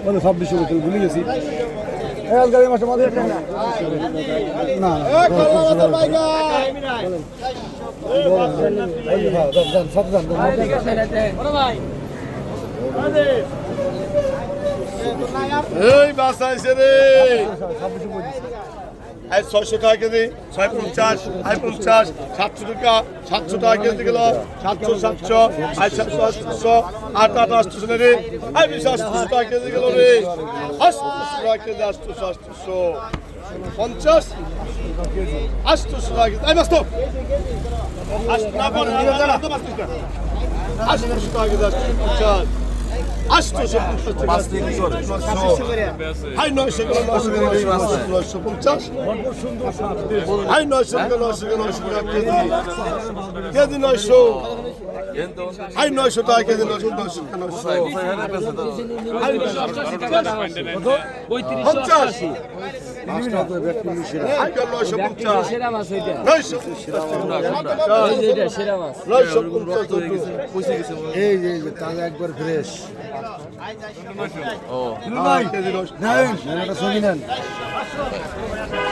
26 বোতল ভুলে গেছি গাড়ি মাসে মাঝে না এই বাসাইছে রে 600 টাকা কেজি 650 50 700 টাকা 700 টাকা কেজি গেল 700 700 700 800 800 রে 800 টাকা কেজি গেল রে 800 টাকা কেজি 800 50 800 টাকা কেজি মাস্ত 8 না বলে 800 টাকা কেজি 50 800 হাই 900 950 হাই 900 কেজি 900 হাই 900 টাকা কেজি 900 হাই 950 একবার ফ্রেশ ও ভাই কেজি 900 ছবি নেন